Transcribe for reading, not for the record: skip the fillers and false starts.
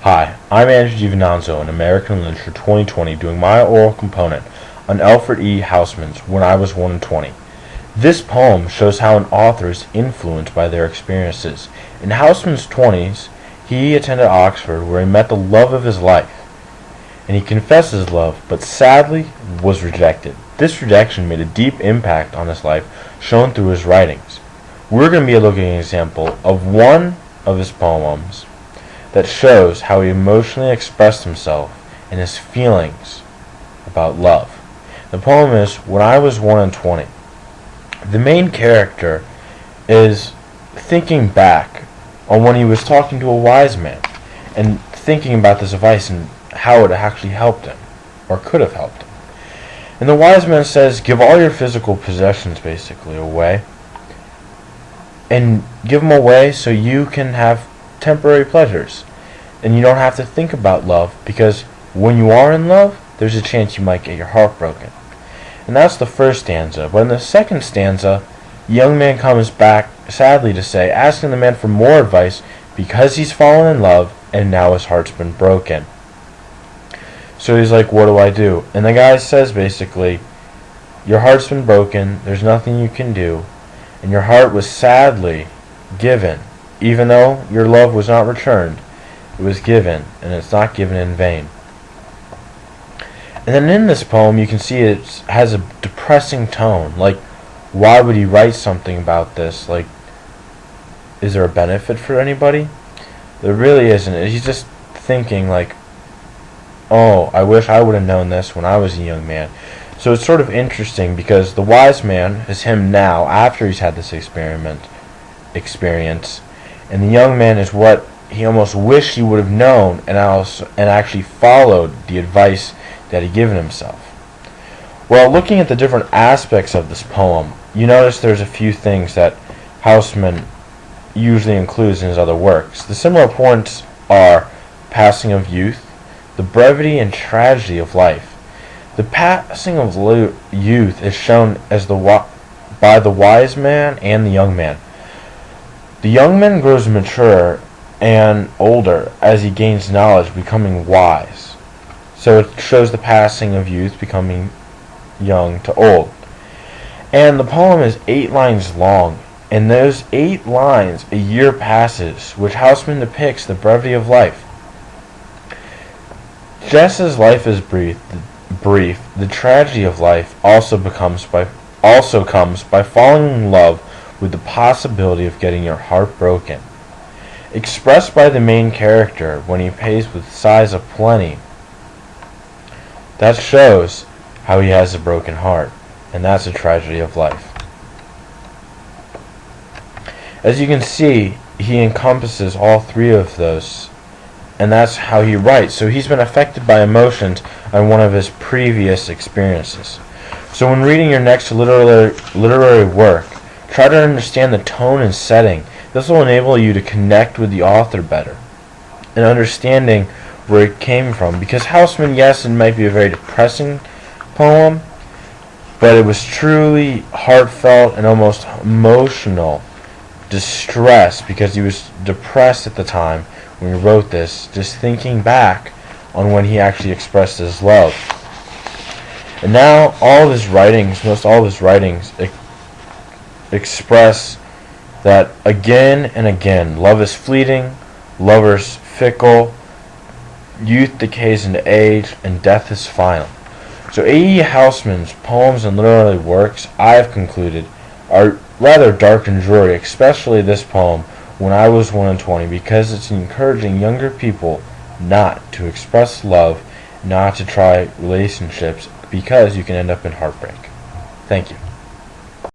Hi, I'm Andrew Giovananzo in American Literature 2020 doing my oral component on Alfred E. Housman's When I Was 1 and 20. This poem shows how an author is influenced by their experiences. In Housman's 20s, he attended Oxford where he met the love of his life, and he confessed his love, but sadly was rejected. This rejection made a deep impact on his life, shown through his writings. We're going to be looking at an example of one of his poems that shows how he emotionally expressed himself and his feelings about love. The poem is When I Was 1 and 20. The main character is thinking back on when he was talking to a wise man and thinking about this advice and how it actually helped him, or could have helped him. And the wise man says, give all your physical possessions basically away, and give them away so you can have temporary pleasures, and you don't have to think about love, because when you are in love, there's a chance you might get your heart broken. And that's the first stanza. But in the second stanza, the young man comes back sadly to say, asking the man for more advice because he's fallen in love and now his heart's been broken. So he's like, what do I do? And the guy says basically, your heart's been broken, there's nothing you can do, and your heart was sadly given. Even though your love was not returned, it was given, and it's not given in vain. And then in this poem, you can see it has a depressing tone. Like, why would he write something about this? Like, is there a benefit for anybody? There really isn't. He's just thinking like, oh, I wish I would have known this when I was a young man. So it's sort of interesting because the wise man is him now, after he's had this experience, and the young man is what he almost wished he would have known and actually followed the advice that he'd given himself. Well, looking at the different aspects of this poem, you notice there's a few things that Housman usually includes in his other works. The similar points are passing of youth, the brevity and tragedy of life. The passing of youth is shown as by the wise man and the young man. The young man grows mature and older as he gains knowledge, becoming wise. So it shows the passing of youth becoming young to old. And the poem is 8 lines long. In those 8 lines, a year passes, which Housman depicts the brevity of life. Just as life is brief, the tragedy of life also comes by falling in love with the possibility of getting your heart broken. Expressed by the main character when he pays with sighs of plenty, that shows how he has a broken heart, and that's a tragedy of life. As you can see, he encompasses all 3 of those, and that's how he writes. So he's been affected by emotions on one of his previous experiences. So when reading your next literary work, try to understand the tone and setting. This will enable you to connect with the author better and understanding where it came from. Because Housman, yes, it might be a very depressing poem, but it was truly heartfelt and almost emotional distress because he was depressed at the time when he wrote this, just thinking back on when he actually expressed his love. And now all of his writings, most all of his writings, express that again and again, love is fleeting, lovers fickle, youth decays into age, and death is final. So A.E. Housman's poems and literary works, I have concluded, are rather dark and dreary, especially this poem, When I Was 1 and 20, because it's encouraging younger people not to express love, not to try relationships, because you can end up in heartbreak. Thank you.